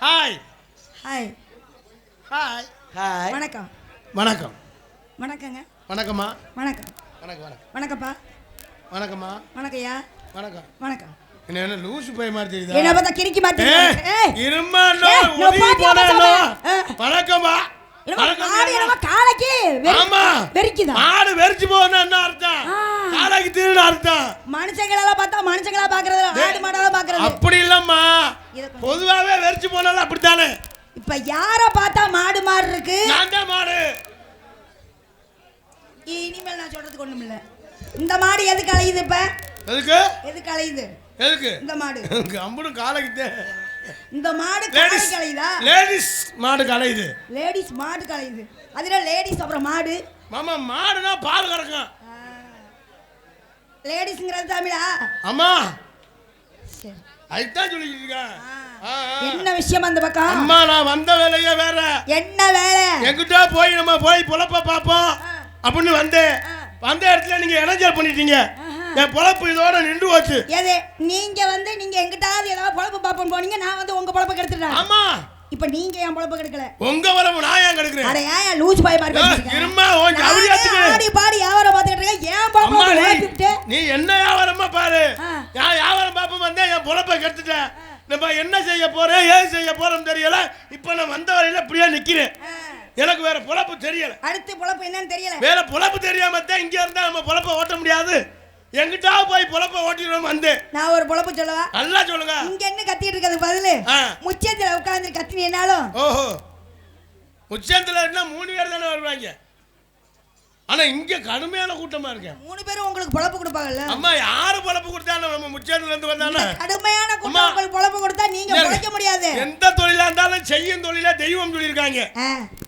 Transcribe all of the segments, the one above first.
Hi hi hi hi. வணக்கம். வணக்கம். வணக்கங்க. வணக்கம்மா. வணக்கம். வணக்கம் வணக்கம். வணக்கம்ப்பா. வணக்கம்மா. வணக்கம்யா. வணக்கம். வணக்கம். என்ன லூசு போய் மாதிரி தெரியுதா? என்ன பார்த்தா கிறுக்கி மாட்டீங்க? இருமா நோ ஒதுங்கி போடனோ. வணக்கம்மா. ஆடு என்னமா காலைக்கு ஆமா வெறிக்குதா? ஆடு வெறிச்சு போனா என்ன அர்த்தம்? காலைக்கு திருட அர்த்தம். மனுஷங்களா பார்த்தா மனுஷங்களா பாக்குறது, ஆடு மாடா பாக்குறது. அப்படி இல்லம்மா. பொதுவாவே வெறிச்சு போனால அப்படிதானே. இப்ப யார பார்த்தா மாடு மாடு இருக்கு? நான் தான் மாடு. இனிமேல் நான் சொல்றதுக்கு ஒண்ணும் இல்ல. இந்த மாடு எதுக்கு அலையுது இப்ப? எதுக்கு அலையுது? எதுக்கு இந்த மாடு அம்புடும் காலைக்கு இந்த மாடு காலைக்கு அலையுதா? லேடிஸ் மாடு கலையுது. லேடிஸ் மாடு கலையுது. அதுல லேடிஸ் அப்புறம் மாடு. மாமா மாடுனா பால் கறக்கும். லேடிஸ்ங்கிறது தமிழா? அம்மா சரி. அதுதான் சொல்லிட்டு இருக்கேன். என்ன விஷயம் அந்த பக்கம்? அம்மா நான் வந்த வேலையே வேற. என்ன வேலை? எங்கிட்ட போய் நம்ம போய் பொழப்ப பாப்போம் அப்படின்னு வந்தேன். வந்த இடத்துல நீங்க இடைஞ்சல் பண்ணிட்டீங்க. என் பொழப்பு இதோட நின்று போச்சு. எது நீங்க வந்து நீங்க எங்கிட்டாவது ஏதாவது பொழப்பு பாப்போம் போனீங்க, நான் வந்து உங்க பொழப்ப கெடுத்துட்டேன். ஆமா. இப்ப நீங்க என் பொழப்ப கெடுக்கல. உங்க பொழப்பு நான் ஏன் கெடுக்கிறேன்? அட ஏன் லூஸ் பாய் மாதிரி பேசுறீங்க? இருமா ஓன் ஜவுளியாத்துக்கு ஆடி பாடி வியாபாரம் பாத்துக்கிட்டு இருக்க. ஏன் பொழப்ப கெடுத்துட்டு? நீ என்ன வியாபாரமா பாரு. நான் வியாபாரம் பாப்ப வந்தேன், என் பொழப்ப கெடுத்துட்டேன். நம்ம என்ன செய்ய போறேன் ஏன் செய்ய போறோம் தெரியல. இப்ப நான் வந்த வரையில இப்படியே நிக்கிறேன். எனக்கு வேற பொழப்பு தெரியல. அடுத்து பொழப்பு என்னன்னு தெரியல. வேற பொழப்பு தெரியாம தான் இங்க இருந்தா நம்ம பொழப்ப ஓட்ட முடியாது. எங்கிட்டா போய் பொழப்ப ஓட்டிடுவோம் வந்து. நான் ஒரு பொழப்பு சொல்லவா? நல்லா சொல்லுங்க. இங்க என்ன கத்திட்டு இருக்கிறது பதிலு? முச்சத்துல உட்கார்ந்து கத்தினேனாலும். ஓஹோ. முச்சத்துல இருந்தா 3 பேர் தானே வருவாங்க. ஆனா இங்க கடுமையான கூட்டமா இருக்கு. 3 பேரும் உங்களுக்கு பொழப்பு கொடுப்பாங்கல்ல? அம்மா யாரு பொழப்பு கொடுத்தாலும் நம்ம முச்சத்துல இருந்து வந்தானே. கடுமையான கூட்டம் உங்களுக்கு பொழப்பு கொடுத்தா நீங்க பொழைக்க முடியாது. எந்த தொழிலா இருந்தாலும் செய்யும் தொழில தெய்வம் சொல்லிருக்காங்க.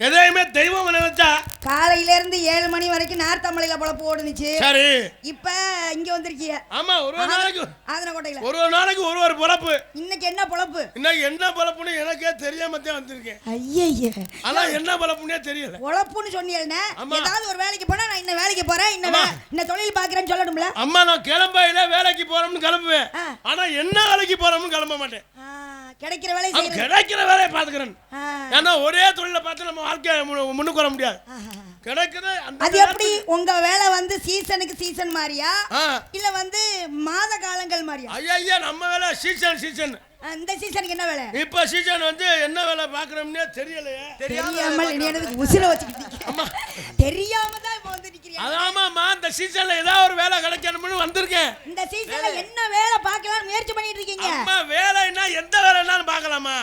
எதையுமே தெய்வம் நினைச்சா. காலையில இருந்து 7 மணி வரைக்கும் நார்த்தமலையில பொழப்பு ஓடுனுச்சு. சரி. இப்ப இங்க வந்திருக்கீங்க. ஆமா ஒரு நாளைக்கு ஆதனகோட்டையில. ஒரு நாளைக்கு ஒரு பொழப்பு. இன்னைக்கு என்ன பொழப்பு? இன்னைக்கு என்ன பொழப்புன்னு எனக்கே தெரியாம தான் வந்திருக்கேன். ஐயய்ய. ஆனா என்ன பொழப்புன்னே தெரியல. பொழப்புன்னு சொன்னீங்கன்னா ஏதாவது ஒரு வேலைக்கு போனா நான் இந்த வேலைக்கு போறேன், இந்த தொழில் பாக்குறேன்னு சொல்லணும்ல. அம்மா நான் கிளம்பையில வேலைக்கு போறோம்னு கிளம்புவேன். ஆனா என்ன வேலைக்கு போறோம்னு கிளம்ப மாட்டேன். கிடைக்கிற வேலையை செய்யறேன். கிடைக்கிற வேலையை பாத்துக்கிறேன். ஏன்னா ஒரே தொழில பார்த்து நம்ம வாழ்க்கைய முன்னுக்கு வர முடியாது. கிடைக்குது. அது எப்படி உங்க வேலை வந்து சீசனுக்கு சீசன் மாதிரியா இல்ல வந்து மாத காலங்கள் மாதிரியா? ஐயா நம்ம வேலை சீசன். இந்த சீசனுக்கு என்ன வேலை? இப்ப சீசன் வந்து என்ன வேலை பாக்குறோம்னே தெரியலையே. தெரியாம எனக்கு உசிர வச்சுக்கிட்டீங்க. தெரியாம தான் இப்ப வந்து நிக்கிறீங்க. அதாமாமா இந்த சீசன்ல ஏதாவது ஒரு வேலை கிடைக்கணும்னு வந்திருக்கேன். இந்த சீசன்ல என்ன வேலை பார்க்கலாம்னு முயற்சி பண்ணிட்டு இருக்கீங்க? அம்மா வேலைன்னா எந்த வேலைனாலும் பார்க்கலாமா?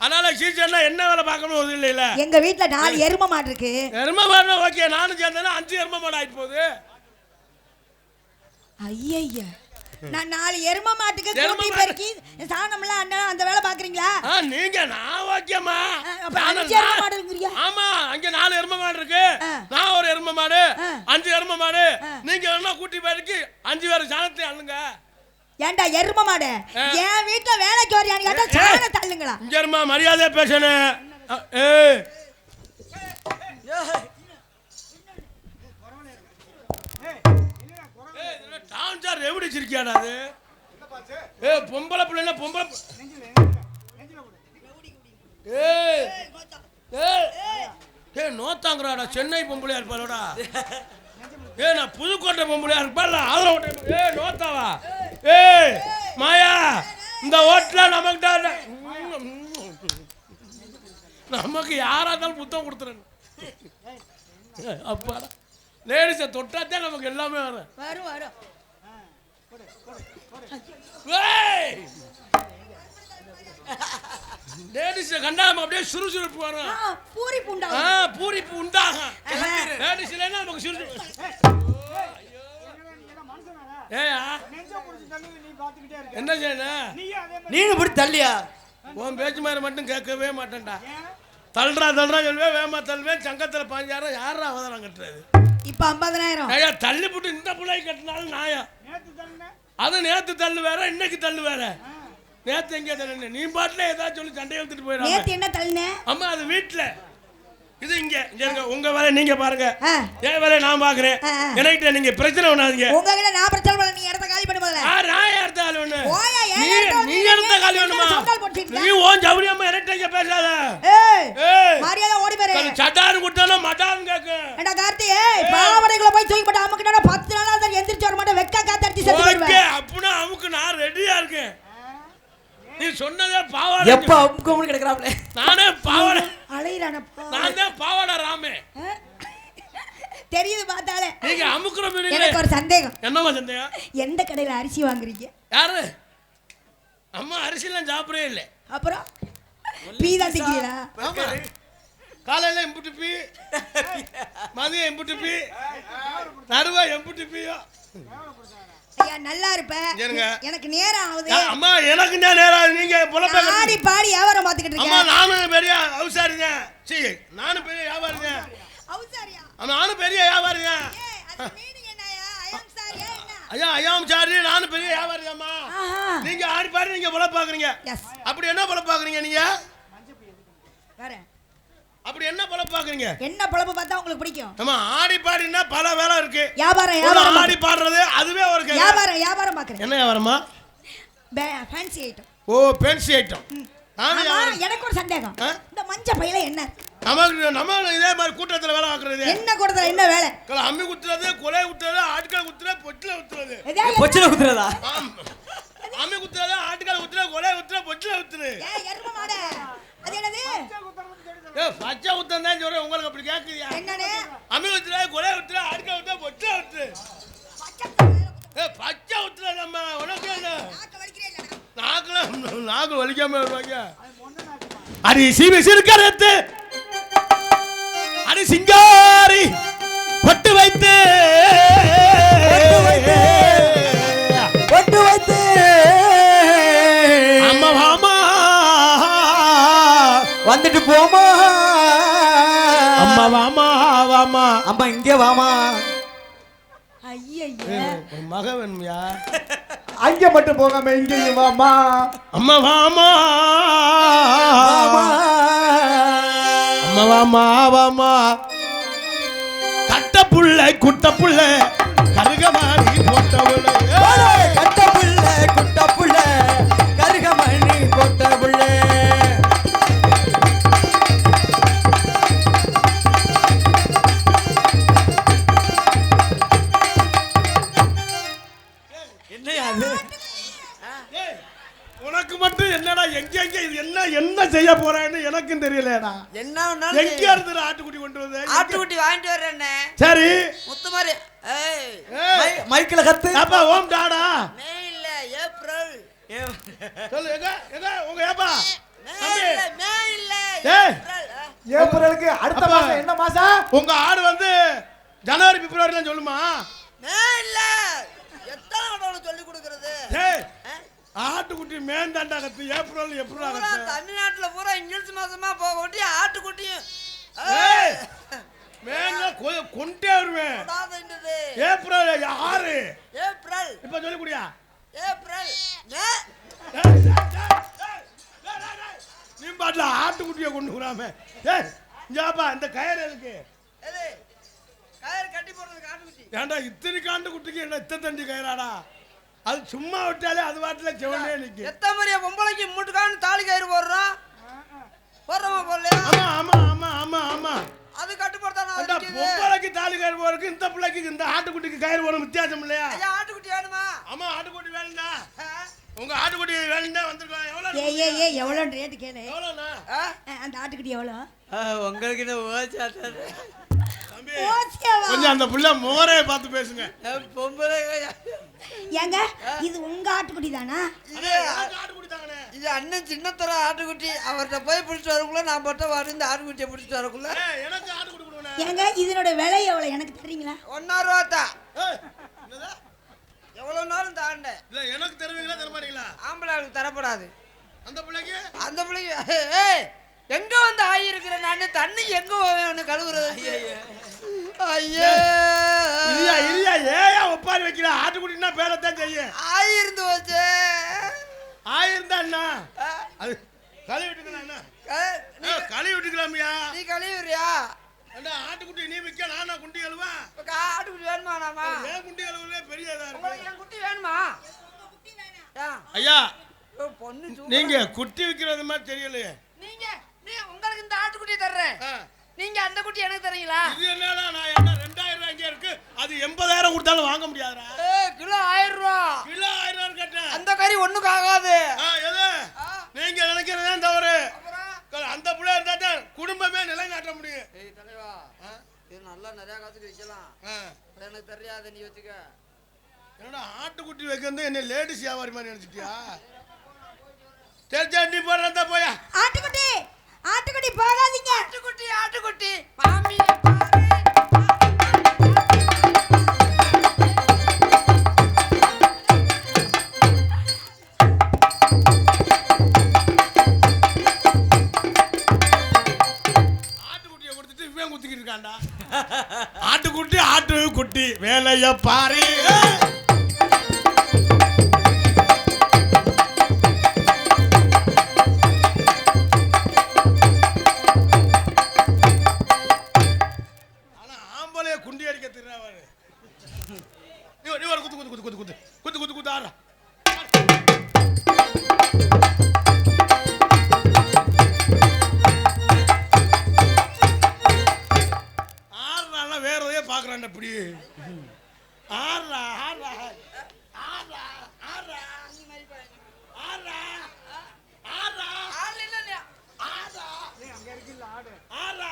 அதனால சீசன்ல என்ன வேலை பார்க்கணும் இல்ல இல்ல. எங்க வீட்ல 4 எருமை மாடு இருக்கு. எருமை மாடு ஓகே, நானும் சேர்ந்தேன்னா 5 எருமை மாடு ஆயிட்டு போகுது. ஐயய்யா. நான் 4 எருமை மாட்டுக்கு கூட்டி பெருக்கி சாணம்லாம் அந்த வேலை பாக்குறீங்களா? நீங்க நான் ஓகேமா. அப்ப 5 எருமை மாடு இருக்குறியா? ஆமா அங்க 4 எருமை மாடு இருக்கு. நான் ஒரு எருமை மாடு, 5 எருமை மாடு. நீங்க என்ன கூட்டி பெருக்கி 5 பேர் சாணத்தை அள்ளுங்க. ஏண்டா எருமை மாடு என் வீட்ல வேலைக்கு வரியான்னு கேட்டா சாண தள்ளுங்களா? இங்க இருமா மரியாதை பேசணும். ஏய் டான் சார் எப்படி சிரிக்காடா அது? பொம்பளை பிள்ளைன்னா பொம்பளை. நோத்தாங்கறாடா சென்னை பொம்பளையா இருப்பாளோடா. நான் புதுக்கோட்டை பொம்பளையா இருப்பாள். நோத்தாவா? மாயா இந்த ஓட்டுல நமக்கு யாரா இருந்தாலும் புத்தகம் கொடுத்துறேன். அப்பா லேடிஸை தொட்டாத்தான் நமக்கு எல்லாமே வரும். லேடிஸை கண்டா நம்ம அப்படியே சுறுசுறுப்பு வரும். பூரிப்பு உண்டாகும். லேடிஸ் இல்லைன்னா நமக்கு சுறுசுறுப்பு. என்ன செய்யணும்? நீங்க இப்படி தள்ளியா? உன் பேச்சு மாதிரி மட்டும் கேட்கவே மாட்டேன்டா. தள்ளுறா சொல்லுவேன், வேமா தள்ளுவேன். சங்கத்தில் 15,000 யாரா அவதாரம் கட்டுறது? இப்ப 50,000 ஐயா தள்ளி போட்டு இந்த பிள்ளை கட்டினாலும் நாயா. அது நேத்து தள்ளு வேற, இன்னைக்கு தள்ளு வேற. நேத்து எங்க தள்ளு? நீ பாட்டுல ஏதாவது சொல்லி சண்டை எடுத்துட்டு போயிடும். நேத்து என்ன தள்ளுன? அம்மா அது வீட்டுல. இது இங்க இருங்க. உங்க வேலை நீங்க பாருங்க, என் வேலை நான் பாக்குறேன். எனக்கு நீங்க பிரச்சனை பண்ணாதீங்க. உங்க கிட்ட நான் பிரச்சனை பண்ண. நீ இடத்த காலி பண்ணு முதல்ல. நான் இடத்த காலி பண்ணு. ஓயா நீ இடத்த காலி பண்ணுமா? நீ ஓன் ஜவுளியம்மா எனக்கு சட்டாரு குட்டானா மட்டான்னு கேக்கும். ஏடா கார்த்தியே பாவடைக்குள்ள போய் தூக்கி போட்டு அமுக்குனா 10 நாளா தான் எந்திரிச்சு வர மாட்டே வெக்க காத்தடிச்சு செத்து போடுவே. ஓகே அப்பனா அமுக்கு நான் ரெடியா இருக்கேன். நீ சொன்னதே பாவாடை. எப்ப அமுக்கும்னு கேக்குறாப்ல. நானே பாவாடை அலையறானப்பா. நான் தான் பாவாடை ராமே. தெரியுது பார்த்தாலே. நீங்க அமுக்குற மீனிங். எனக்கு ஒரு சந்தேகம். என்னமா சந்தேகம்? எந்த கடையில அரிசி வாங்குறீங்க? யாரு? அம்மா அரிசிலாம் சாப்பிடவே இல்ல. அப்புறம் பீ தான் திக்கிறா. ஆமா. காலையில எம்புட்டு பீ, மதியம் எம்புட்டு பீ, நடுவா எம்புட்டு பீயோ. ஐயா நல்லா இருப்ப. எனக்கு நேரம் ஆகுது. அம்மா எனக்கு நேரம். நீங்க பொலப்ப ஆடி பாடி வியாபாரம் பாத்துக்கிட்டு அம்மா இருக்கேன். நானும் பெரிய அவசாரிங்க. சீ நானும் பெரிய வியாபாரிங்க. அவசாரியா? நானும் பெரிய வியாபாரிங்க. ஏய் அது மீனிங் என்னயா? ஐயம் சாரியா என்ன? ஐயா ஐயாம் சாரி நானும் பெரிய வியாபாரிதாம்மா. நீங்க ஆடி பாடி நீங்க பொலப்ப பாக்குறீங்க. எஸ். அப்படி என்ன பொலப்ப பாக்குறீங்க நீங்க? வேற அப்படி என்ன பொலப்ப பாக்குறீங்க? என்ன பொழப்பு பார்த்தா உங்களுக்கு பிடிக்கும்? அம்மா ஆடி பாடினா பல வேலை இருக்கு. வியாபாரம் ஆடி பாடுறது அதுவே ஒரு வியாபாரம் பாக்குறேன். என்ன வியாபாரமா? Fancy item. ஓ ஃபேன்சி ஐட்டம். எனக்கு ஒரு சந்தேகம். இந்த மஞ்ச பையில என்ன? நம்ம இதே மாதிரி கூட்டத்துல வேலை பார்க்கறது. என்ன கூட்டத்துல என்ன வேலை? அம்மி குத்துறது, கொலை குத்துறது, ஆட்கள் குத்துறது, பொட்டில குத்துறது. பொச்சில குத்துறதா? அம்மி குத்துறது, ஆட்கள் குத்துறது, கொலை குத்துறது, பொட்டில குத்துறது. ஏய் எருமை மாடே. அது என்னது? பச்சை குத்தம் தான் சொல்றேன். உங்களுக்கு அப்படி கேக்குறியா? என்னனே? அம்மி குத்துறது, கொலை குத்துறது, ஆட்கள் குத்துறது, பொட்டில குத்துறது. பச்சை குத்துறது அம்மா உனக்கு என்ன? நாக்கு வலிக்காம வருவாங்க. அடி சீவி சிறுக்கரத்து அடி சிங்காரி பொட்டு வைத்து அம்மா வாமா வந்துட்டு போமா. அம்மா வாமா வாமா அம்மா இங்கே வாமா. ஐயய்ய மக வேணும்யா. அங்க மட்டும் போகாம இங்கேயும் வாமா. அம்மா வாமா அம்மா வாமா வாமா. கட்ட புள்ள குட்ட புள்ள கருகமாடி போட்ட புள்ள. கட்ட புள்ள குட்ட புள்ள கருகமணி போட்ட புள்ள. உனக்கு மட்டும் என்னடா எங்க இது என்ன செய்ய போறேன்னு எனக்கும் தெரியலடா. என்ன எங்க இருந்து ஆட்டுக்குட்டி கொண்டு வந்து? ஆட்டுக்குட்டி வாங்கிட்டு வரேன்னு. சரி முத்துமாரி மைக்ல கத்து. அப்பா ஓம் டாடா. மே இல்ல ஏப்ரல். சொல்லு எங்க உங்க ஏப்பா? மே இல்ல ஏய் ஏப்ரலுக்கு அடுத்த மாசம் என்ன மாசம்? உங்க ஆடு வந்து ஜனவரி பிப்ரவரில சொல்லுமா? மே இல்ல எத்தனை தடவை சொல்லி கொடுக்கிறது? ஏய் ஆட்டுக்குட்டி மேந்தாண்டா கத்து. ஏப்ரல் எப்பறா கத்து? தமிழ்நாட்டுல பூரா இங்கிலீஷ் மாசமா போகட்டி ஆட்டுக்குட்டியும் ஏய் மேங்க கொண்டே வருவேன். ஏப்ரல் 6 ஏப்ரல் இப்ப சொல்லி குடியா? ஏப்ரல் நீ பாட்டுல ஆட்டுக்குட்டியை கொண்டு வராம. ஏய் இங்கப்பா இந்த கயிறு எதுக்கு? எது கயிறு கட்டி போடுறதுக்கு ஆட்டுக்குட்டி. ஏண்டா இத்தனை காண்டு குட்டிக்கு என்ன இத்த தண்டி கயிறாடா? அது சும்மா விட்டாலே அது வாட்டில செவனே நிக்கு. எத்த மாதிரியா பொம்பளைக்கு மூட்டுக்கான்னு தாலி கயிறு போடுறோம். போடுறோமா போடலையா? ஆமா ஆமா ஆமா ஆமா ஆமா. அது கட்டுப்படுத்தானே. அந்த பொம்பளைக்கு தாலி கயிறு போறதுக்கு இந்த பிள்ளைக்கு இந்த ஆட்டுக்குட்டிக்கு கயிறு போற வித்தியாசம் இல்லையா? ஐயா ஆட்டுக்குட்டி வேணுமா? ஆமா ஆட்டுக்குட்டி வேணும்டா. உங்க ஆட்டுக்குட்டி வேணும்னா வந்துருக்கோம். எவ்வளவு? ஏய் எவ்வளவு ரேட் கேளு. எவ்வளவுனா? அந்த ஆட்டுக்குட்டி எவ்வளவு? உங்களுக்கு என்ன ஓச்சாட்டது? தம்பி கொஞ்சம் அந்த புள்ள மோரே பார்த்து பேசுங்க. பொம்பளை ஏங்க இது உங்க ஆட்டுக்குட்டி தானா? இது ஆட்டுக்குட்டி தாங்கனே. இது அண்ணன் சின்னத்தர ஆட்டுக்குட்டி. அவர்ட்ட போய் பிடிச்சிட்டு வரக்குள்ள நான் மட்டும் வர இந்த ஆட்டுக்குட்டியை பிடிச்சிட்டு வரக்குள்ள எனக்கு ஆட்டுக்குட்டி கொடுக்கணும். ஏங்க இதனோட விலை எவ்வளவு எனக்கு தெரியுங்களா? 1 ரூபா தான். என்னடா? எவ்வளவு நாளும் தாண்ட. இல்ல எனக்கு தருவீங்களா தர மாட்டீங்களா? ஆம்பளைக்கு தரப்படாது. அந்த பிள்ளைக்கு ஏய் எங்க வந்து ஆயி இருக்கிற நானு தண்ணி எங்க போவேன்னு கழுவுறது. ஐயா இல்ல இல்ல ஏயா ஒப்பாரி வைக்கிற? ஆட்டுக்குட்டினா பேரத்தான் செய்ய. ஆயி இருந்து வச்சே. ஆயிருந்தா அண்ணா அது கழுவி விட்டுக்கலாம் அண்ணா. கழுவி விட்டுக்கலாமியா? நீ கழுவுறியா? அண்ணா ஆட்டுக்குட்டி நீ விற்க நானா குண்டி கழுவா? ஆட்டுக்குட்டி வேணுமா? நாமா ஏன் குண்டி கழுவுல பெரியதா இருக்கு. உங்களுக்கு என் குட்டி வேணுமா? ஐயா பொண்ணு நீங்க குட்டி விக்கிறது மாதிரி தெரியலையே. நீ உங்களுக்கு இந்த ஆட்டுக்குட்டி தர்றேன். நீங்க அந்த குட்டி எனக்கு தரீங்களா? இது என்னடா நான் என்ன 2000 ரூபாய் இங்க இருக்கு அது 80,000 கொடுத்தாலும் வாங்க முடியாதுடா. கிலோ 1000 ரூபாய். கிலோ 1000 ரூபாய் கேட்டேன். அந்த கறி ஒண்ணுக்கு ஆகாது. எது நீங்க நினைக்கிறதே தவறு. அந்த புள்ள இருந்தா தான் குடும்பமே நிலைநாட்ட முடியும். ஏய் தலைவா, இது நல்லா நிறைய காசுக்கு விக்கலாம். எனக்கு தெரியாது, நீ வச்சுக்க. என்னடா ஆட்டுக்குட்டி வைக்கிறது என்ன லேடிஸ் வியாபாரி மாதிரி நினைச்சிட்டியா? சரி நீ போறதா போயா. ஆட்டுக்குட்டி ஆட்டுக்குட்டி போகாதீங்க. ஆட்டுக்குட்டி ஆட்டுக்குட்டி மாமி ஆட்டுக்குட்டியை கொடுத்துட்டு இவன் குத்திக்கிட்டு இருக்கான்டா. ஆட்டுக்குட்டி ஆட்டுக்குட்டி வேலைய பாரு. குண்டி அடிக்க திருவாரு. நீ ஒரு குத்து குத்து குத்து குத்து குத்து குத்து குத்து குத்து ஆடுறா. ஆடுறான்னா வேற எதையே பாக்குறான். அப்படி ஆடுறா ஆடுறா ஆடுறா ஆடுறா ஆடுறா ஆடுறா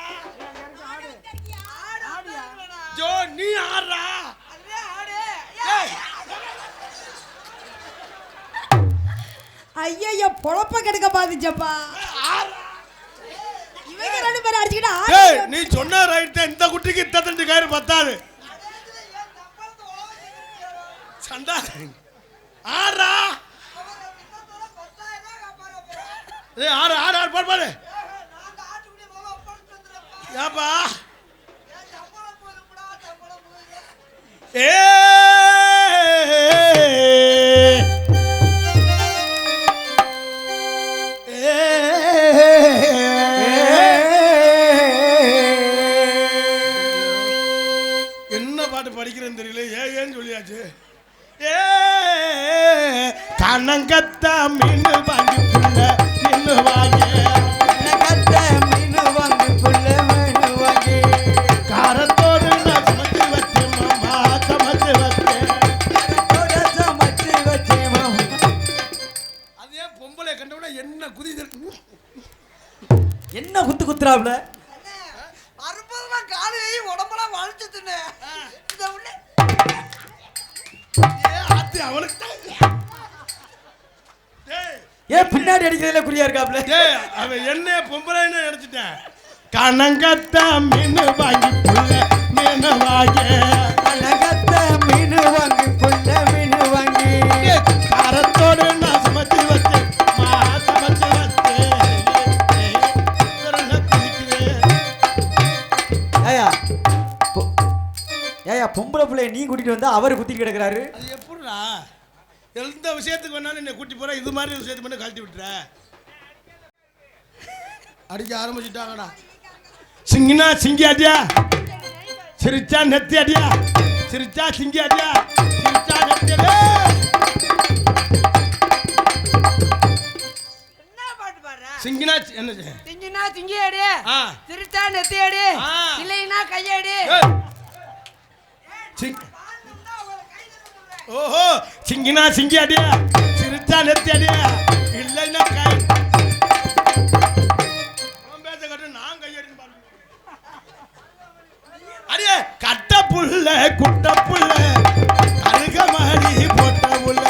ஜோ நீ ஆடுறா. ஐயோ பொழப்ப கெடுக்க பாத்துச்சப்பா. இவங்க 2 பேரும் அடிச்சுக்கிட்டா. நீ சொன்ன ரைட். இந்த குட்டிக்கு 35 கயிறு பத்தாது. சண்டா ஆடுறா. ஆறு ஆறு ஆறு பாரு பாரு. ஏப்பா ஏ என்ன பாட்டு படிக்கிறேன்னு தெரியல. ஏன்னு சொல்லியாச்சு. ஏ கண்ணங்கத்த மீன் வாங்கி புள்ள நின்னு வாங்கி கத்த மீன் வாங்கி புள்ள மீன் வாங்கி காரத்தோடு நான் சமைச்சு வச்சேன் மாமா சமைச்சு வச்சேன். சமைச்சு வச்சேன். அது ஏன் பொம்பளை கண்டவுட என்ன குதி என்ன குத்து குத்துறாப்ல? அறுபதுமா காலையை உடம்பெல்லாம் வளைச்சுதுன்னு இந்த உள்ள ஆத்தி அவனுக்கு ஏன் பின்னாடி அடிக்கிறதுல குறியா இருக்காப்ல? அவன் என்ன பொம்பளைன்னு நினைச்சிட்டேன். கணங்கத்த மீன் வாங்கி புள்ள மீன் வாங்கி கத்த மீன் வாங்கி புள்ள மீன் வாங்கி காரத்தோடு நான் சமைச்சு வச்சேன் சமைச்சு வச்சேன். ஏயா ஏயா பொம்பளை பிள்ளைய நீ கூட்டிட்டு வந்தா அவரு குத்திட்டு கிடக்குறாரு. அது எப்படிடா? எந்த விஷயத்துக்கு வேணாலும் என்னை கூட்டி போற. இது மாதிரி விஷயத்துக்கு மட்டும் கழட்டி விட்டுற. அடிக்க ஆரம்பிச்சுட்டாங்கடா. சிங்கினா சிங்கி அடியா, சிரிச்சா நெத்தி அடியா, சிரிச்சா சிங்கி அடியா, சிரிச்சா நெத்தி அடியா. என்ன பாட்டு பாடுற? சிங்கினா என்ன திங்கினா திங்கி அடி, ஆ சிரிச்சா நெத்தி அடி, இல்லைன்னா கையடி. ஓஹோ சிங்கினா சிங்கி அடியா, சிரிச்சா நெத்தி அடியா, இல்லைன்னா கை பேச கட்டு நான் கையடி அடியே. கட்ட புள்ள குட்ட புள்ள கருக மாடி போட்ட புள்ள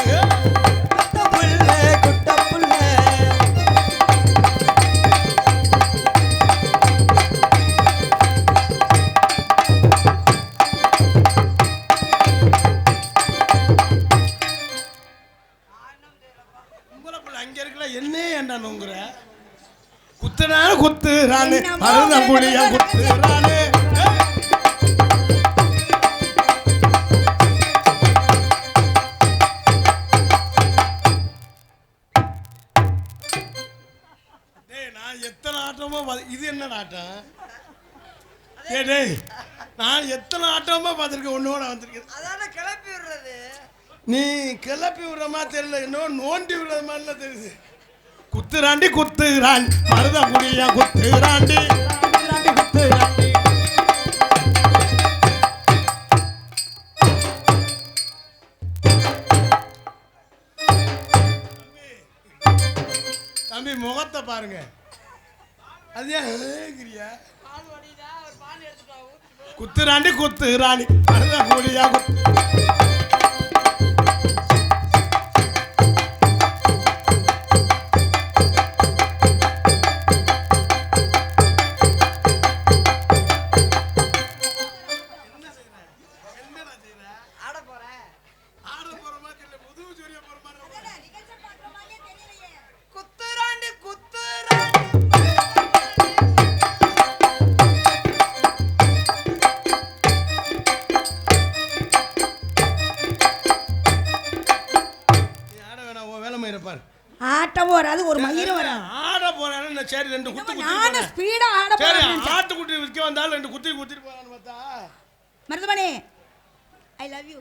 புள்ள குட்ட புள்ள அங்க இருக்கல என்ன ஏண்டா நோங்குற? குத்துனால குத்துறானு மருதங்குடியா குத்துறானு. நான் எத்தனை ஆட்டமோ இது என்ன ஆட்டம்? டேய் நான் எத்தனை ஆட்டமா பார்த்துருக்கேன். ஒன்னோட வந்திருக்கேன். அதான கிளப்பி விடுறது. நீ கிளப்பி விடுற மாதிரி தெரியல, இன்னும் நோண்டி விடுற மாதிரிலாம் தெரியுது. குத்துறாண்டி குத்துறான் மருதங்குடியா குத்துறாண்டி குத்துறாண்டி பாருங்க. அது ஏங்கிறியா? குத்துராண்டி குத்துராணி கூலியா ஆட்டம் வராது, ஒரு மயிரும் வராது. ஆட போறேன்னு சரி 2 குத்து குத்தி நானும் ஸ்பீடா ஆட சரி போறேன். ஆட்டு குட்டி விற்க வந்தாலும் 2 குத்தி குத்திட்டு போறான்னு பார்த்தா மருதமணி ஐ லவ் யூ.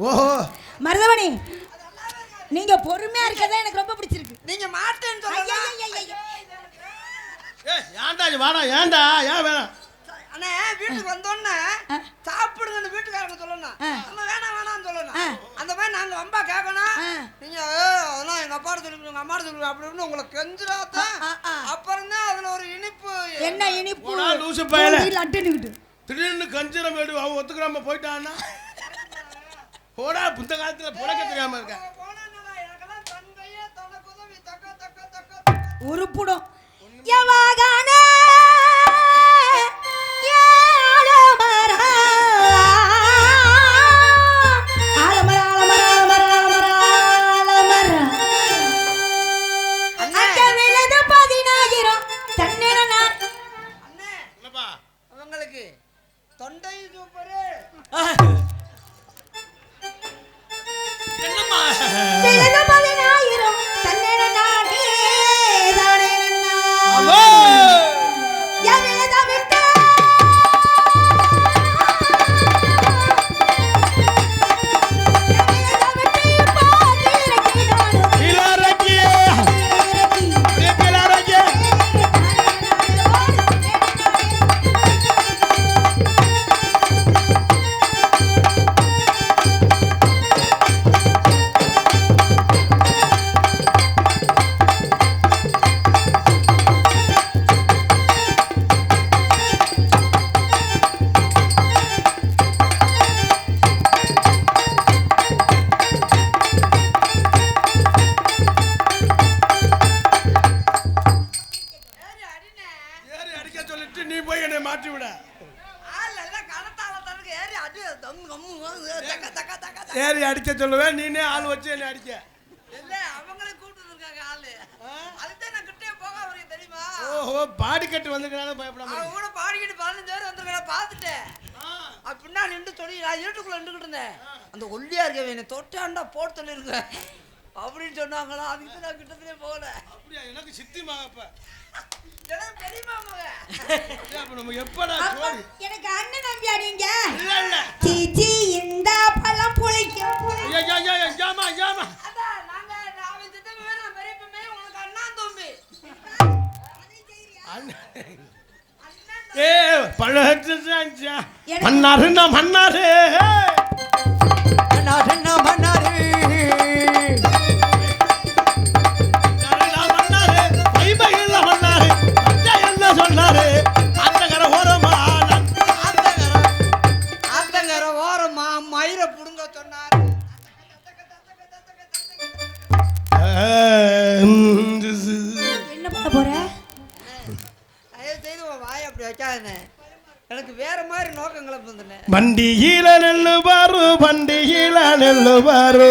ஓஹோ மருதமணி நீங்க பொறுமையா இருக்கதா எனக்கு ரொம்ப பிடிச்சிருக்கு. நீங்க மாட்டேன்னு சொல்லுங்க. ஏன்டா வாடா ஏன்டா ஏன் வேணாம் அண்ணே வீட்டுக்கு வந்தோன்னே சாப்பிடுங்கன்னு வீட்டுக்காரங்க சொல்லணும். நம்ம வேணாம்னு சொல்லணும். அந்த மாதிரி நாங்க வம்பா கேட்கணும். நீங்க அதெல்லாம் எங்க அப்பா சொல்லுங்க எங்க அம்மா சொல்லுங்க அப்படின்னு உங்களை கெஞ்சிராதான். அப்புறம் தான் அதுல ஒரு இனிப்பு. என்ன இனிப்பு? லூசு பயல லட்டுன்னுக்கிட்டு திடீர்னு கஞ்சிரம் வேடு அவன் ஒத்துக்கிறாம போயிட்டான்னா போடா புத்த காலத்துல புழக்க தெரியாம இருக்க உருப்புடும் யவாகான அவங்களுக்கு தொண்டை சூப்பரு. என்னம்மா ஏறி அடிக்க சொல்லுவேன் நீனே ஆள் வச்சு என்ன அடிக்க இல்ல அவங்களே கூப்பிட்டு இருக்காங்க ஆளு. அதுதான் நான் கிட்டே போக அவருக்கு தெரியுமா? ஓஹோ பாடி கட்டு வந்துக்கறானே பயப்படாம அவன் கூட பாடிக்கிட்டு 15 பேர் வந்திருக்காங்க பார்த்துட்டேன். அப்படின்னா நின்று சொல்லி நான் இருட்டுக்குள்ள நின்றுக்கிட்டு இருந்தேன். அந்த ஒல்லியா இருக்கவே என்ன தொட்டாண்டா போட்டு சொல்லிருக்க அப்படின்னு சொன்னாங்களா. அதுக்கு நான் கிட்டத்திலே போகல. அப்படியா? எனக்கு சித்தி மகப்ப எனக்கு பெரியமா மக. அப்ப நம்ம எப்படா ஜோடி? எனக்கு அண்ணன் நம்பியா நீங்க? இல்ல இல்ல சீச்சி இந்த பழம் புளிக்கும். ஜாமா அட நாங்க அவன் சித்தமே நான் பெரியப்பமே உங்களுக்கு அண்ணா தம்பி. ஏ பழச்சு மன்னாரு மன்னாரு என்ன பண்ண போற? எனக்கு வேற மாதிரி நோக்கங்களை வந்தேன். வண்டியில நெல்லு பாரு வண்டியில நெல்லு பாரு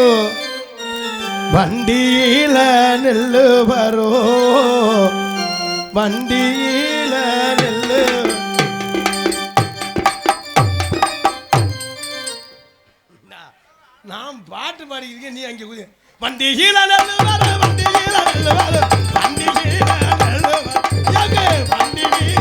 வண்டியில நெல்லு பாரு வண்டியில நெல்லு. நான் பாட்டு பாடிக்கிறேன் நீ அங்கே வண்டியில நெல்லு பாரு வண்டியில நெல்லு பாரு வண்டியில நெல்லு பாரு வண்டியில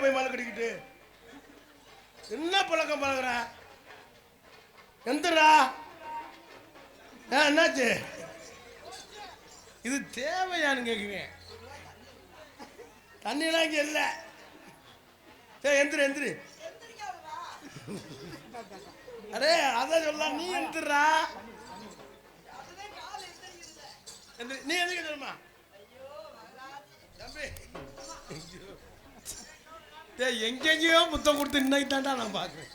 போய் மலை கட்டிக்கிட்டு என்ன பழக்கம் பழகுற எந்தரா என்னாச்சு இது தேவையான்னு கேட்குறேன் தண்ணியெல்லாம் இங்கே இல்லை சரி எந்திரு எந்திரு அரே அதான் சொல்லலாம் நீ எந்திரா நீ எதுக்கு சொல்லுமா தம்பி எங்கெங்கயோ முத்தம் கொடுத்து இன்னைக்கு தாண்டா நான் பார்க்குறேன்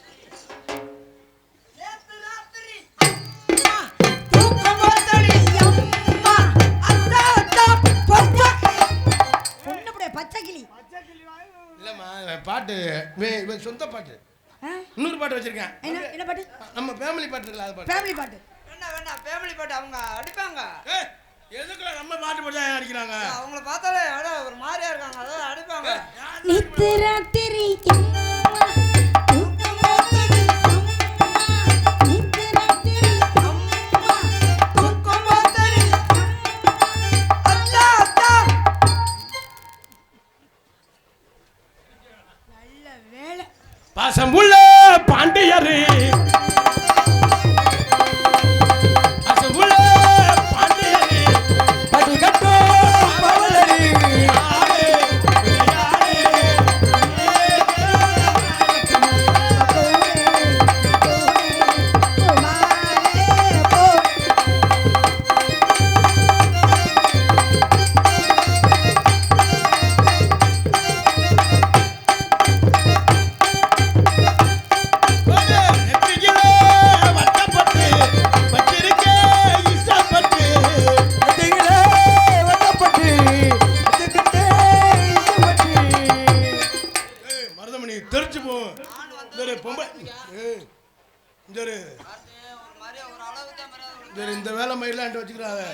இல்லம்மா பாட்டு சொந்த பாட்டு இன்னொரு பாட்டு வச்சிருக்கேன் என்ன பாட்டு நம்ம ஃபேமிலி பாட்டு இருக்குல்ல அது பாட்டு ஃபேமிலி பாட்டு வேண்டாம் ஃபேமிலி பாட்டு அவங்க அடிப்பாங்க எதுக்குள்ள நம்ம பாட்டு போட்டா அடிக்கிறாங்க அவங்கள பார்த்தாலே ஒரு மாதிரியா இருக்காங்க அதான் அடிப்பாங்க நித்து ராத்திரி பாசம்புள்ள பாண்டியரு பாசம்புள்ள பாண்டியரு பட்டி கட்டு பவளரி தெரிச்சு போவோம் இந்த வேலை மயிலாண்டு வச்சுக்கிறாங்க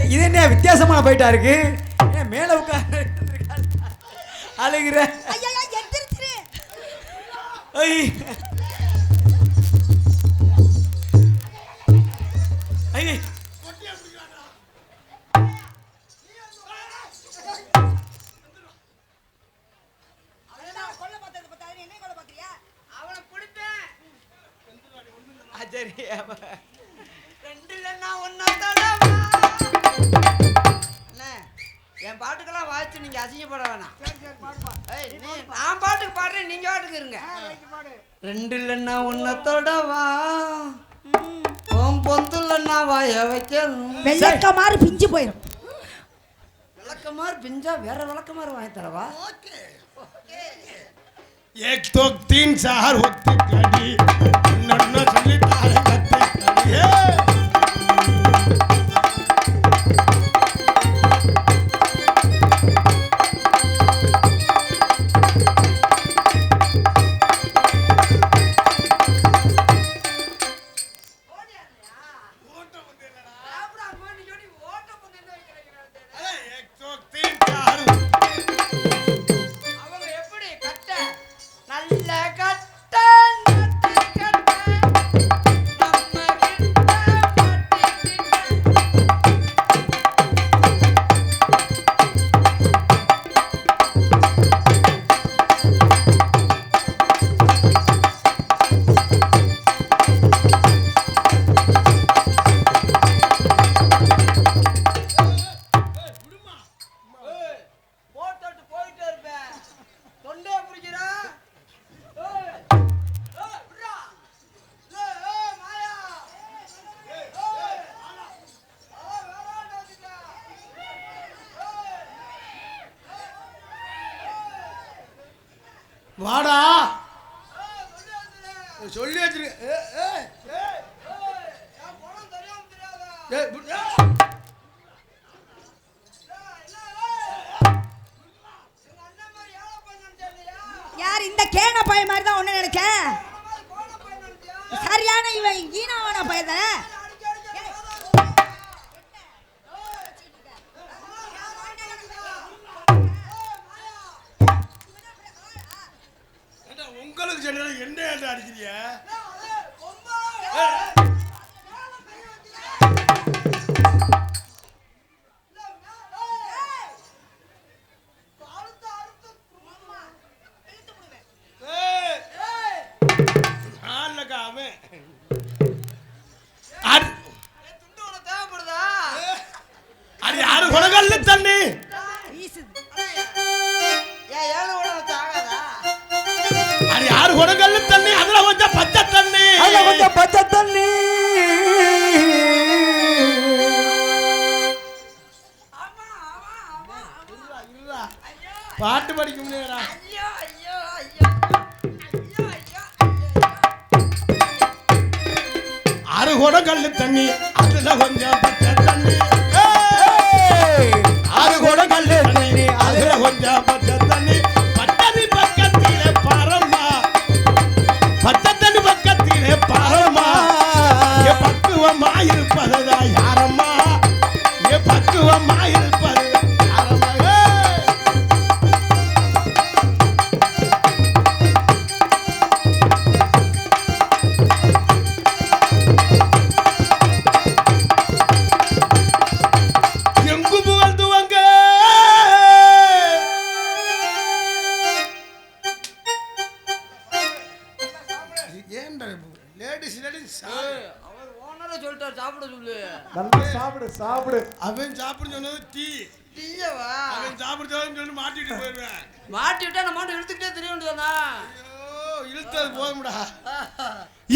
இது என்ன வித்தியாசமான போயிட்டா இருக்கு மேல உட்கார்ந்து அழுகிற என் பாட்டுக்கெல்லாம் வாய்ச்சி நீங்க அசிங்கப்பட வேணாம் நான் பாட்டுக்கு பாடுறேன் நீங்க பாட்டுக்கு இருங்க ரெண்டு இல்லைன்னா ஒன்னத்தோடவா பொந்துலன்னா வாய வைக்க வெள்ளக்கமாறு பிஞ்சு போயிடும் விளக்கமாறு பிஞ்சா வேற விளக்கமாறு வாங்கி தரவா एक तो 3 4 होती गाड़ी नन्ना चली तारे कत्ते வாடா சொல்லி வச்சிருக்க யார் இந்த கேன பைய மாதிரி தான் ஒண்ணு நினைக்க சரியான இவன் ஈனவான பையன் அடிக்கிறிய அது யாரு குணங்கள்ல தண்ணி அது யாரு குணங்கள்ல தண்ணி அதுல கொஞ்சம் பச்சை தண்ணி பச்சை தண்ணி பாட்டு படிக்க முடியாதா ஆறு குடங்கல்லு தண்ணி அதுல கொஞ்சம் பச்சை தண்ணி ஆறு குடங்கல்லு தண்ணி அதுல கொஞ்சம் பச்சை தண்ணி பச்சை பக்கத்திலே பாரம்மா பச்சை தண்ணி பக்கத்திலே பாரம்மா பக்குவமா இருப்பதுதா யாரம்மா பக்குவமா இருப்பது சாப்பிடு சாப்பிடு அவன் சாப்பிட சொன்னது டீ டீயவா அவன் சாப்பிட சொல்லி மாட்டிட்டு போயிடுவேன் மாட்டி விட்டா நம்ம இழுத்துக்கிட்டே தெரிய வேண்டியதானா இழுத்தது போகும்டா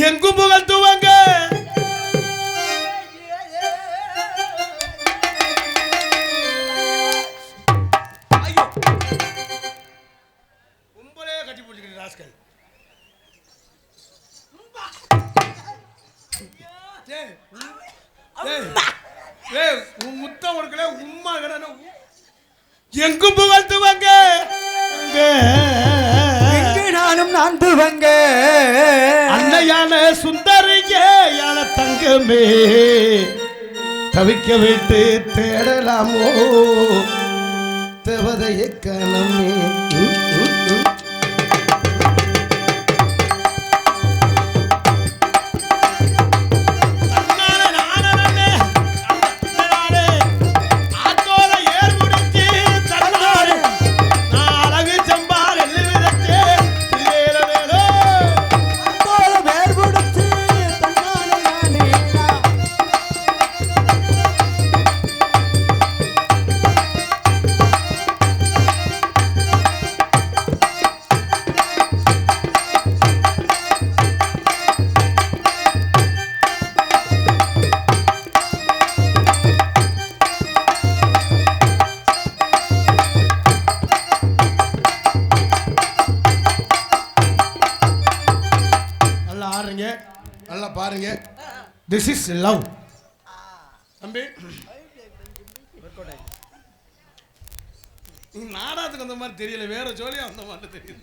எங்கும் புகழ்த்துவாங்க ஐயோ கும்பலே கட்டி பிடிச்சிக்கிட்டு ராஸ்கல் முத்தம் கொடுக்கல உம்மா எங்கும் புகழ்த்துவாங்க நானும் நான்துவங்க அன்னையான சுந்தரியே யான தங்கமே தவிக்க வைத்து தேடலாமோ தேவதைய கணமே நல்லா பாருங்க this is love தம்பி நீ நாடகத்துக்கு அந்த மாதிரி தெரியல வேற ஜோலியா அந்த மாதிரி தெரியல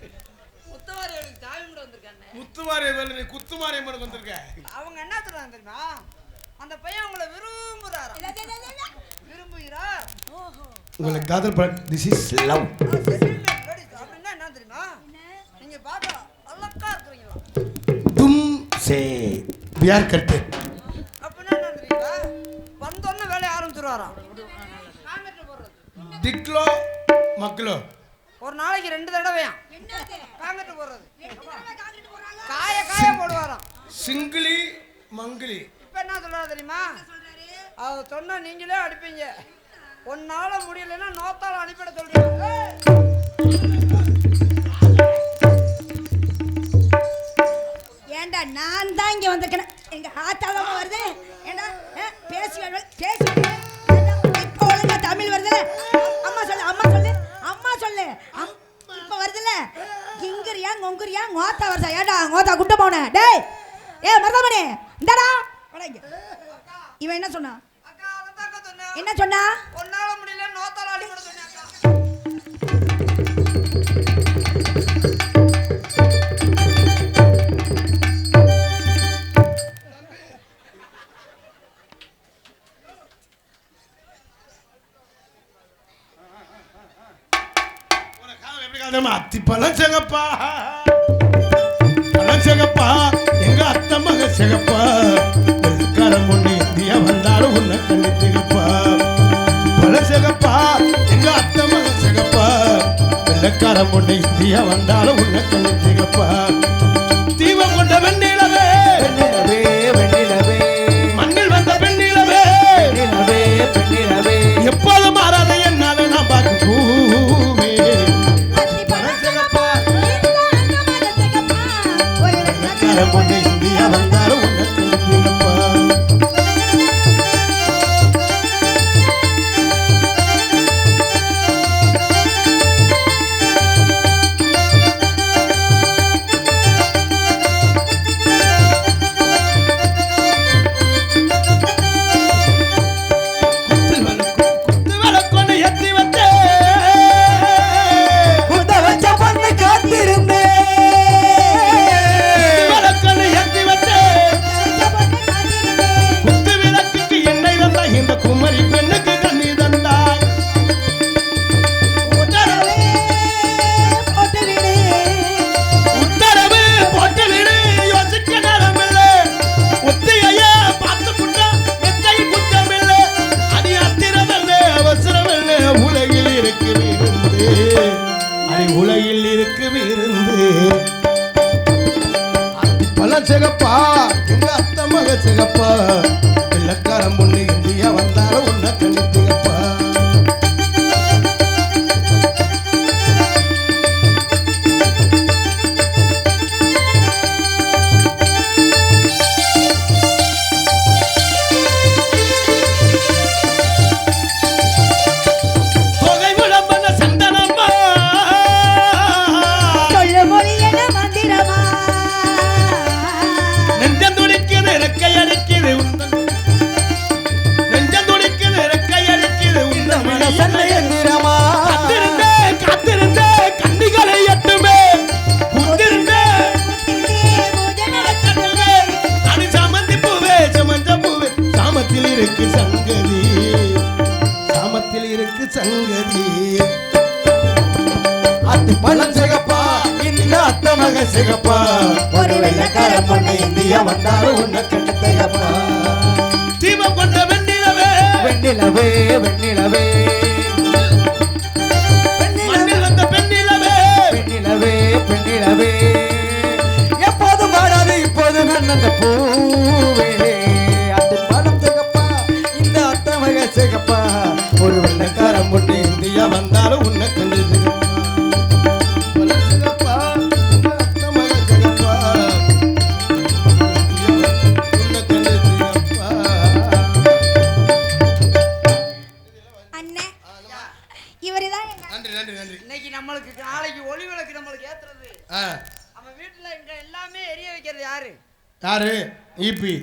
முத்துமாரியம்மனுக்கு சாமி கூட வந்திருக்கானே முத்துமாரியம்மன் நீ குத்துமாரியம்மனுக்கு வந்திருக்க அவங்க என்ன சொல்றாங்க தெரியுமா அந்த பையன் உங்களை விரும்புகிறார் உங்களை காதல் பட this is love அப்படின்னா என்ன தெரியுமா நீங்க பார்க்கலாம் அழகா இருக்கீங்களா தும் சே பியார் கர்த்தே அப்படின்னா என்ன தெரியுமா வந்தோன்னே வேலைய ஆரம்பிச்சிருவாராம் காங்கிரட்ல போடுறது டிக்லோ மக்களோ ஒரு நாளைக்கு 2 தடவையா காங்கிரட்ல போடுறது காய காய போடுவாராம் சிங்கிளி மங்கிலி இப்ப என்ன சொல்றாரு தெரியுமா அவ சொன்னா நீங்களே அடிப்பீங்க ஒன்னால முடியலன்னா நோத்தால அனுப்பிட சொல்றீங்க ஏண்டா நான் தான் இங்க வந்திருக்கேன் எங்க ஆத்தாளமா வருது ஏண்டா பேசி இப்போ ஒழுங்கா தமிழ் வருது அம்மா சொல்லு இப்ப வருதுல கிங்கரியா கொங்குரியா ngோத்தா வருதா ஏண்டா ngோத்தா குட்ட போனே டேய் மருதமணி இந்தடா வடங்க இவன் என்ன சொன்னா அக்கா அதான் சொன்னா என்ன சொன்னா ஒன்னால முடியல நோத்தால அனுப்பிட சொன்னாங்க அத்தி பழம் செங்கப்பா சிகப்பா எங்க அத்தை மக சிகப்பா வெள்ளக்காரன் பொண்ணு இந்தியா வந்தாலும் உன்னை கண்டு சிகப்பா பல சிகப்பா எங்க அத்தை மக சிகப்பா வெள்ளக்காரன் பொண்ணு இந்தியா வந்தாலும் உன்னை கண்டு சிகப்பா தீபம் கொண்ட வெண்ணிலவே வெண்ணிலவே வெண்ணிலவே மண்ணில் வந்த பெண்ணிலவே வெண்ணிலவே வெண்ணிலவே எப்போது மாறாத என்னால நான் பார்க்க பூவே அத்தி பழம் சிகப்பா, இந்த அங்கமக சிகப்பா, ஒரு வெள்ளக்காரன் பொண்ணு இந்தியா வந்தாலும் உன்னை கண்டு சிகப்பா குத்து விளக்கொன்னு ஏத்தி வச்சே குத வச்ச பொண்ணு காத்திருந்தேன் விளக்கொன்னு ஏத்தி வச்சே பொண்ணு காத்திருந்தேன். குத்து விளக்குக்கு எண்ணெய் தந்தாய் இந்த குமரி பெண்ணுக்கு கண்ணீர் தந்தாய் உத்தரவே போட்டு விடு. உத்தரவு போட்டு விடு யோசிக்க நேரமில்லை ஒத்திகைய பார்த்து புட்டா எத்தை குற்றமில்லை அடி அத்திரமில்லை அவசரமில்லை உலகில் இருக்கு விருந்து அடி உலகில் இருக்கு விருந்து பல சிகப்பா எங்க அத்தை மக சிகப்பா வெள்ளக்காரன் பொண்ணு இந்தியா வந்தாலும் உன்னை கண்டு சிகப்பா தொகை விளம்பன சந்தனம்மா சொல்ல மொழி என்ன மந்திரமா? நெஞ்சம் துடிக்குது ரெக்கை அடிக்குது உந்தன் நெஞ்சம் துடிக்குது ரெக்கை அடிக்குது உந்தன் மனசல்ல எந்திரமா காத்திருந்தே காத்திருந்தே கண்ணிகளை எட்டுமே புத்திருந்தே பூஜை நடக்குது. அடி சாமந்தி பூவே சமந்த பூவே சாமத்தில் இருக்கு சங்கதி சாமத்தில் இருக்கு சங்கதி அத்தி பழம் சிகப்பா இந்த அத்தை மக சிகப்பா ஒரு வெள்ளக்கார பொண்ணு இந்தியா வந்தாலும் உன்னை கண்டு சிகப்பா தீபம் கொண்ட வெண்ணிலவே வெண்ணிலவே வெண்ணிலவே மண்ணில் வந்த பெண்ணிலவே பெண்ணிலவே பெண்ணிலவே எப்போதும் வாடாது இப்போது நான் அந்த பூவே அத்தி பழம் சிகப்பா இந்த அத்தை மக சிகப்பா ஒரு வெள்ளக்கார பொண்ணு இந்தியா வந்தாலும் உன்னை கண்டு சிகப்பா பல சிகப்பா உங்க அத்தை மக சிகப்பா உன்னை கண்டு சிகப்பா அண்ணே, இவருதான் எங்க நன்றி நன்றி நன்றி இன்னைக்கு நம்மளுக்கு நாளைக்கு ஒளி விளக்கு நம்மளுக்கு ஏத்துறது ஆ நம்ம வீட்டுல இங்க எல்லாமே எரிய வைக்கிறது யாரு? யாரு இபி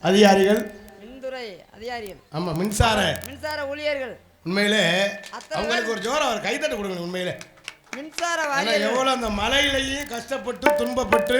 அதிகாரிகள் மின்துறை அதிகாரிகள், ஆமா மின்சார மின்சார ஊழியர்கள், உண்மையிலே அத்தனை அவங்களுக்கு ஒரு ஜோரம் ஒரு கைத்தட்டு கொடுக்கணும் உண்மையிலே மின்சார ஆனா வாரியர்கள். எவ்வளவு அந்த மலையிலேயும் கஷ்டப்பட்டு துன்பப்பட்டு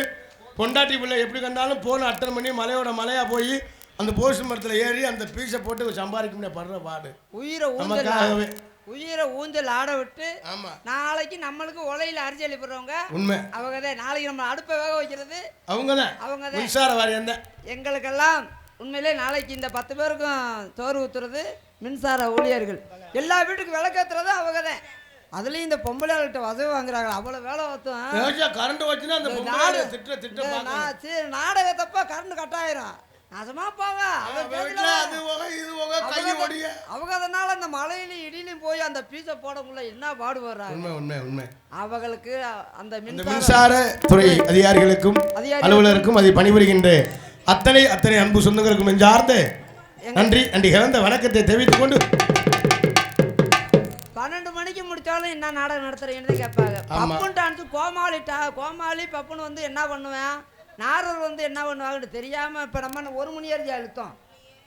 பொண்டாட்டி பிள்ளை எப்படி கண்டாலும் போன அட்டன் பண்ணி மலையோட மலையா போய் அந்த போஸ்ட் மரத்துல ஏறி அந்த பீஸை போட்டு சம்பாதிக்க முடியாது படுற பாடு உயிரை ஊஞ்சல் நமக்காகவே உயிரை ஊஞ்சல் ஆட விட்டு ஆமா நாளைக்கு நம்மளுக்கு உலையில அரிசி அளிப்படுறவங்க உண்மை அவங்கதான். நாளைக்கு நம்ம அடுப்பை வேக வைக்கிறது அவங்கதான் அவங்கதான். மின்சார வாரியம் தான் எங்களுக்கெல்லாம் உண்மையிலே நாளைக்கு இந்த 10 பேருக்கும் சோறு ஊத்துறது மின்சார ஊழியர்கள். எல்லா வீட்டுக்கும் விளக்கேத்துறது அவங்க தான். அதுலயும் இந்த பொம்பளைகள்கிட்ட வசதி வாங்குறாங்க, அவ்வளவு வேலை பார்த்தும் கரண்ட் வச்சுன்னா அந்த பொம்பளை திட்ட திட்ட பார்க்கணும். நாடகத்தப்ப கரண்ட் கட்டாயிரும் நாசமா போவ. அது வகை இது வகை கை ஒடிய அவங்க அதனால அந்த மலையிலையும் இடியிலையும் போய் அந்த பீஸை போட முடியல, என்ன பாடுபடுறாங்க. உண்மை உண்மை உண்மை அவங்களுக்கு அந்த இந்த மின்சார துறை அதிகாரிகளுக்கும் அலுவலருக்கும் அதை பணிபுரிகின்ற அத்தனை அத்தனை அன்பு சொந்தங்களுக்கும் நெஞ்சார்ந்த நன்றி நன்றி கலந்த வணக்கத்தை தெரிவித்துக் கொண்டு 12 மணிக்கு முடிச்சாலும் என்ன நாடகம் நடத்துறீங்கன்னு கேட்பாங்க. ஆமா. பப்புன் டான்ஸ் கோமாளி பப்புன்னு வந்து என்ன பண்ணுவேன், நாரர் வந்து என்ன பண்ணுவாங்கன்னு தெரியாம இப்ப நம்ம 1 மணி ஏறியா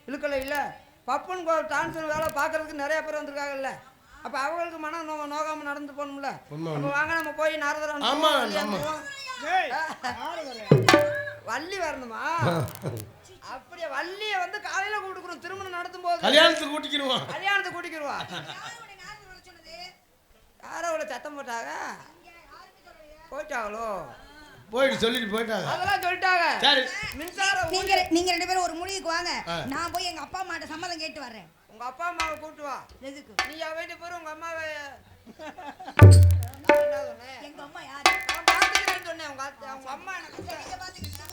இழுக்கல இல்ல. பப்புன் டான்ஸ் வேலை பார்க்கறதுக்கு நிறைய பேர் வந்திருக்காங்கல்ல, அப்ப அவங்களுக்கு மனம் நோகாம நடந்து போகணும்ல. அப்ப வாங்க நம்ம போய் நாரதர் ஆமா, ஆமா. வள்ளி வரணுமா? அப்படியே வள்ளிய வந்து காலையில கூட்டிக்கிறோம், திருமணம் நடத்தும் போது கல்யாணத்துக்கு கூட்டிக்கிடுவோம். கல்யாணத்துக்கு கூட்டிக்கிடுவா. யாரோ அவளை சத்தம் போட்டாங்க போயிட்டாங்களோ? போயிட்டு சொல்லிட்டு போயிட்டாங்க. அதெல்லாம் சொல்லிட்டாங்க. சரி மின்சாரம் நீங்க 2 பேரும் ஒரு முடிவுக்கு வாங்க. நான் போய் எங்க அப்பா அம்மாட்ட சம்மதம் கேட்டு வர்றேன். உங்க அப்பா அம்மாவை கூட்டு வா. எதுக்கு? நீ வீட்டு போற உங்க அம்மாவை எங்க அம்மா யாரு? நான் பாத்துக்கிறேன்னு சொன்னேன். உங்க அம்மா எனக்கு நீங்க பாத்துக்கிட்டீங்களா?